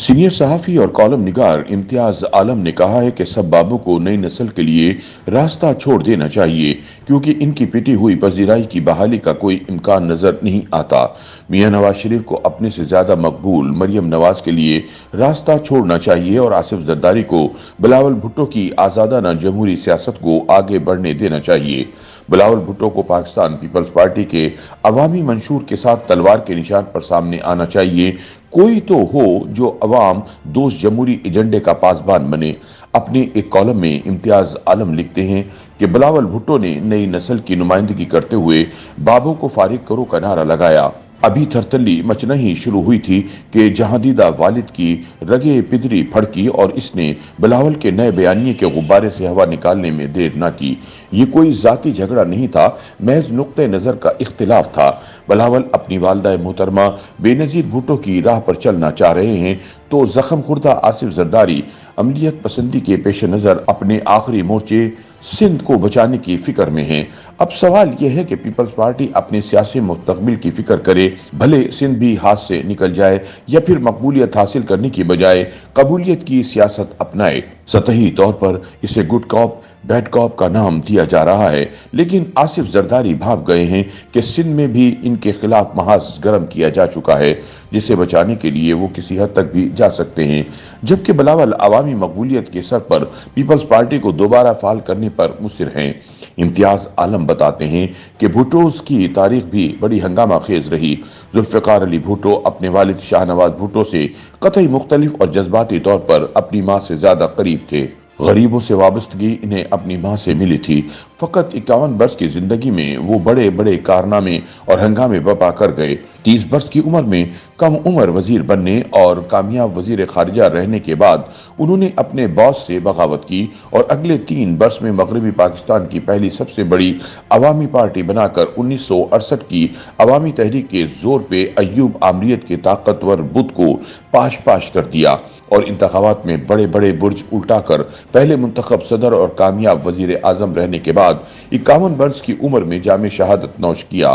Senior सहाफ़ी और column निगार इम्तियाज़ आलम ने कहा है कि सब बाबों को नई नस्ल के लिए रास्ता छोड़ देना चाहिए, क्योंकि इनकी पिटी हुई पजीराई की बहाली का कोई इम्कान नजर नहीं आता। मियां नवाज शरीफ को अपने से ज्यादा मकबूल मरियम नवाज के लिए रास्ता छोड़ना चाहिए और आसिफ जरदारी को बिलावल भुट्टो की आजादाना जमहूरी सियासत को आगे बढ़ने देना चाहिए। बिलावल भुट्टो को पाकिस्तान पीपल्स पार्टी के अवामी मंशूर के साथ तलवार के निशान पर सामने आना चाहिए। कोई तो हो जो अवाम दोस्त जमहूरी एजेंडे का पासबान बने। अपने एक कॉलम में इम्तियाज आलम लिखते हैं कि बिलावल भुट्टो ने नई नस्ल की नुमाइंदगी करते हुए बाबों को फारिग करो का नारा लगाया। अभी थरथल्ली मचना ही शुरू हुई थी कि जहांदीदा वालिद की रगे पिदरी फड़की और इसने बिलावल के नए बयानिए के गुब्बारे से हवा निकालने में देर न की। ये कोई जाती झगड़ा नहीं था, महज नुक्ते नजर का इख्तिलाफ था। बिलावल अपनी वालदा मोहतरमा बेनजीर भुट्टो की राह पर चलना चाह रहे हैं तो जख्म खुर्दा आसिफ जरदारी अमलियत पसंदी के पेश नजर अपने आखिरी मोर्चे सिंध को बचाने की फिक्र में हैं। अब सवाल यह है कि पीपल्स पार्टी अपने सियासी मुस्तकबिल की फिक्र करे, भले सिंध भी हाथ से निकल जाए, या फिर मकबूलियत हासिल करने की बजाय कबूलियत की सियासत अपनाए। सतही तौर पर इसे गुड कॉप बैड कॉप का नाम दिया जा रहा है, लेकिन आसिफ जरदारी भाप गए हैं कि सिंध में भी इनके खिलाफ महाज गर्म किया जा चुका है, जिसे बचाने के लिए वो किसी हद तक भी जा सकते हैं। जबकि बिलावल अवामी मकबूलियत के सर पर पीपल्स पार्टी को दोबारा फाल करने पर मुसिर हैं। इम्तियाज आलम बताते हैं कि भुट्टोज की तारीख भी बड़ी हंगामा खेज रही। जुल्फिकार अली भुट्टो अपने वालिद शाहनवाज भुट्टो से कतई मुख्तलिफ और जज्बाती तौर पर अपनी माँ से ज्यादा करीब थे। गरीबों से वाबस्तगी इन्हें अपनी माँ से मिली थी। फकत 51 बरस की जिंदगी में वो बड़े बड़े कारनामे और हंगामे बपा कर गए। 30 बरस की उम्र में कम उम्र वजीर बनने और कामयाब वजीर खारिजा रहने के बाद उन्होंने अपने बॉस से बगावत की और अगले 3 बरस में मगरबी पाकिस्तान की पहली सबसे बड़ी अवामी पार्टी बनाकर 1968 की अवामी तहरीक के जोर पे अय्यूब आमरीत के ताकतवर बुत को पाश पाश कर दिया और इंतखाबात में बड़े बड़े बुर्ज उल्टाकर पहले मुंतखब सदर और कामयाब वजीर आजम रहने के बाद 51 बरस की उम्र में जामे शहादत नौश किया।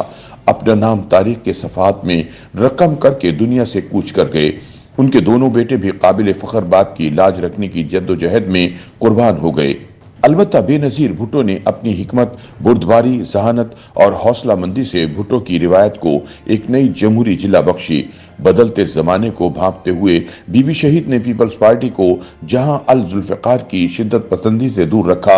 अपना नाम तारीख के सफात में रकम करके दुनिया से कूच कर गए। उनके दोनों बेटे भी काबिल फख्र बाप की लाज रखने की जद्दोजहद में कुर्बान हो गए। अलबत्ता बेनजीर भुट्टो ने अपनी हिकमत, बुर्दबारी, जहानत और हौसला मंदी से भुट्टो की रिवायत को एक नई जमहूरी जिला बख्शी। बदलते जमाने को भांपते हुए बीबी शहीद ने पीपल्स पार्टी को जहां अल जुल्फिकार की शिद्दत पसंदी से दूर रखा,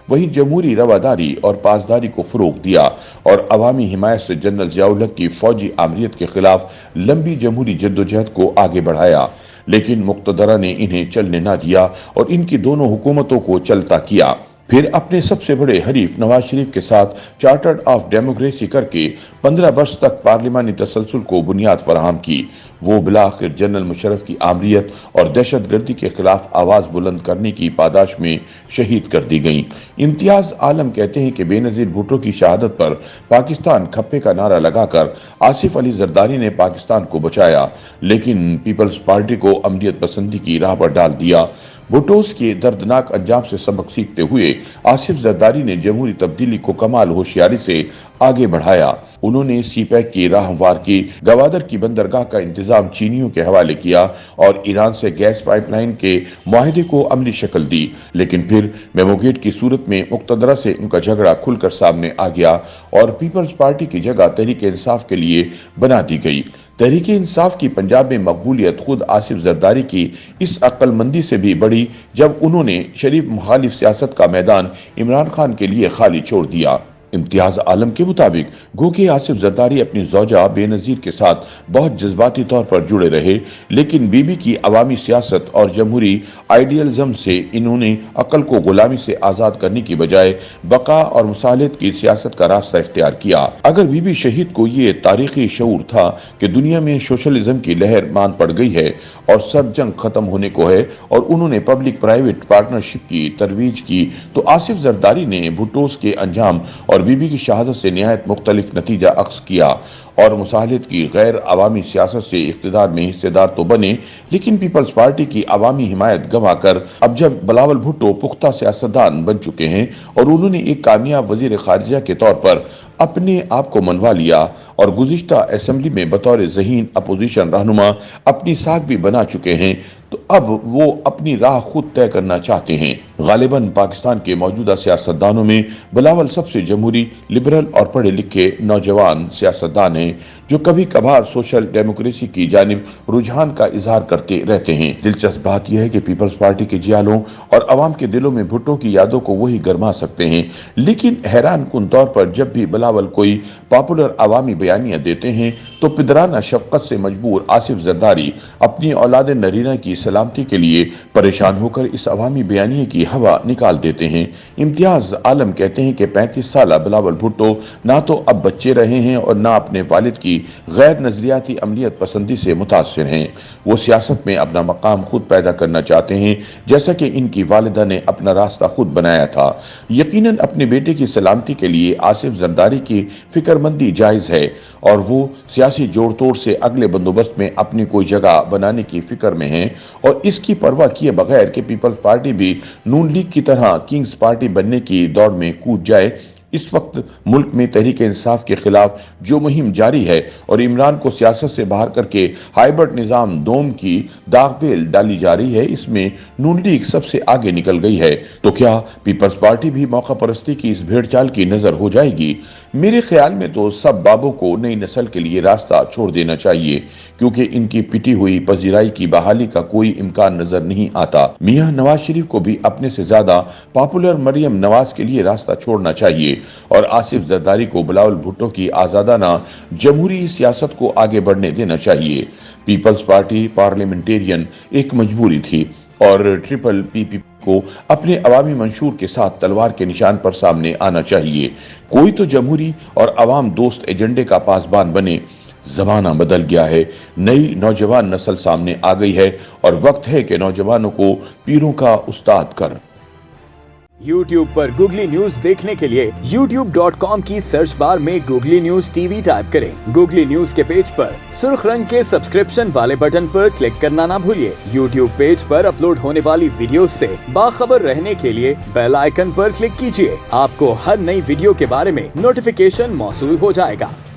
वहीं जमहूरी रवादारी और पासदारी को फरोग दिया और अवामी हिमायत से जनरल जियाउल हक की फौजी आमरीत के खिलाफ लंबी जमहूरी जद्दोजहद को आगे बढ़ाया। लेकिन मुक्तदरा ने इन्हें चलने ना दिया और इनकी दोनों हुकूमतों को चलता किया। फिर अपने सबसे बड़े हरीफ नवाज शरीफ के साथ चार्टर्ड ऑफ डेमोक्रेसी करके 15 वर्ष तक पार्लिमानी तसलसल को बुनियाद फराहम की। वो बिलाखिर जनरल मुशर्रफ की आमरीत और दहशत गर्दी के खिलाफ आवाज बुलंद करने की पादाश में शहीद कर दी गईं। इम्तियाज आलम कहते हैं कि बेनजीर भुट्टो की शहादत पर पाकिस्तान खप्पे का नारा लगाकर आसिफ अली जरदारी ने पाकिस्तान को बचाया, लेकिन पीपल्स पार्टी को अमलियत पसंदी की राह पर डाल दिया। भुट्टोस के दर्दनाक अंजाम से सबक सीखते हुए आसिफ जरदारी ने जमहूरी तब्दीली को कमाल होशियारी से आगे बढ़ाया। उन्होंने सीपैक की राह हमवार की, गवादर की बंदरगाह का इंतजाम चीनियों के हवाले किया और ईरान से गैस पाइपलाइन के मुआहदे को अमली शक्ल दी। लेकिन फिर मेमोगेट की सूरत में मुक्तदरा से उनका झगड़ा खुलकर सामने आ गया और पीपल्स पार्टी की जगह तहरीक इंसाफ के लिए बना दी गई। तहरीक इंसाफ की पंजाब में मकबूलियत खुद आसिफ जरदारी की इस अक्लमंदी से भी बढ़ी जब उन्होंने शरीफ मुखालिफ सियासत का मैदान इमरान खान के लिए खाली छोड़ दिया। इम्तियाज आलम के मुताबिक गो के आसिफ जरदारी अपनी जौजा बेनजीर के साथ बहुत जज्बाती तौर पर जुड़े रहे, लेकिन बीबी की अवामी सियासत और जमहूरी आइडियलिज्म से इन्होंने अकल को गुलामी से आजाद करने की बजाय बका और मुसालियत की सियासत का रास्ता इख्तियार किया। अगर बीबी शहीद को ये तारीखी शऊर था कि दुनिया में सोशलिज्म की लहर मान पड़ गई है और सब जंग खत्म होने को है और उन्होंने पब्लिक प्राइवेट पार्टनरशिप की तरवीज की, तो आसिफ जरदारी ने भुट्टोस के अंजाम और बीबी की शहादत से निहायत मुख्तलिफ नतीजा अख्ज़ किया اور مساہلت کی غیر عوامی سیاست سے اقتدار میں حصے دار تو بنے، لیکن پیپلز پارٹی کی عوامی حمایت گنوا کر اب جب بلاول بھٹو پختہ سیاستدان بن چکے ہیں اور انہوں نے ایک کامیاب وزیر خارجہ کے طور پر اپنے آپ کو منوا لیا اور گزشتہ اسمبلی میں بطور ذہین اپوزیشن رہنما اپنی ساکھ بھی بنا چکے ہیں، تو اب وہ اپنی راہ خود طے کرنا چاہتے ہیں۔ غالباً پاکستان کے موجودہ سیاستدانوں میں بلاول سب سے جمہوری، لبرل اور پڑھے لکھے نوجوان سیاستدان ہیں جو کبھی کبھار سوشل ڈیموکریسی کی جانب رجحان کا اظہار کرتے رہتے ہیں۔ دلچسپ بات یہ ہے کہ پیپلز پارٹی کے جیالوں اور عوام کے دلوں میں بھٹو کی یادوں کو وہی گرما سکتے ہیں، لیکن حیران کن طور پر جب بھی بلاول کوئی پاپولر عوامی بیانیاں دیتے ہیں تو پدرانہ شفقت سے مجبور آصف زرداری اپنی اولاد نرینہ کی سلامتی کے لیے پریشان ہو کر اس عوامی بیانیے کی ہوا نکال دیتے ہیں۔ امتیاز عالم کہتے ہیں کہ 35 سالہ بلاول بھٹو نہ تو اب بچے رہے ہیں اور نہ اپنے والد کی غیر نظریاتی عملیت پسندی سے متاثر ہیں۔ وہ سیاست میں اپنا مقام خود پیدا کرنا چاہتے ہیں، جیسا کہ ان کی والدہ نے اپنا راستہ خود بنایا تھا۔ یقیناً اپنے بیٹے کی سلامتی کے لیے آصف زرداری کی فکر مندی جائز ہے اور وہ سیاسی جوڑ توڑ سے اگلے بندوبست میں اپنی کوئی جگہ بنانے کی فکر میں ہیں اور اس کی پرواہ کیے بغیر کہ پیپلز پارٹی بھی نون لیگ کی طرح کنگز پارٹی بننے کی دوڑ میں کود جائے۔ اس وقت ملک میں تحریک انصاف کے خلاف جو مہم جاری ہے اور عمران کو سیاست سے باہر کر کے ہائیبرڈ نظام دوم کی داغ بیل ڈالی جا رہی ہے، اس میں نون لیگ سب سے آگے نکل گئی ہے۔ تو کیا پیپلز پارٹی بھی موقع پرستی کی اس بھیڑ چال کی نظر ہو جائے گی؟ میرے خیال میں تو سب بابوں کو نئی نسل کے لیے راستہ چھوڑ دینا چاہیے، کیونکہ ان کی پٹی ہوئی پذیرائی کی بحالی کا کوئی امکان نظر نہیں آتا۔ میاں نواز شریف کو بھی اپنے سے زیادہ پاپولر مریم نواز کے لیے راستہ چھوڑنا چاہیے اور آصف زرداری کو بلاول بھٹو کی آزادانہ جمہوری سیاست کو آگے بڑھنے دینا چاہیے۔ پیپلز پارٹی پارلیمنٹیرین ایک مجبوری تھی اور ٹرپل پی کو اپنے عوامی منشور کے ساتھ تلوار کے نشان پر سامنے آنا چاہیے۔ کوئی تو جمہوری اور عوام دوست ایجنڈے کا پاسبان بنے۔ زمانہ بدل گیا ہے، نئی نوجوان نسل سامنے آ گئی ہے اور وقت ہے کہ نوجوانوں کو پیروں کا استاد کر۔ YouTube پر گوگلی نیوز دیکھنے کے لیے youtube.com کی سرچ بار میں googly news T V type کریں۔ گوگلی نیوز کے پیج پر سرخ رنگ کے سبسکرپشن والے بٹن پر کلک کرنا نہ بھولیے۔ YouTube پیج پر اپلوڈ ہونے والی ویڈیوز سے باخبر رہنے کے لیے بیل آئیکن پر کلک کیجیے۔ آپ کو ہر نئی ویڈیو کے بارے میں نوٹیفیکیشن موصول ہو جائے گا۔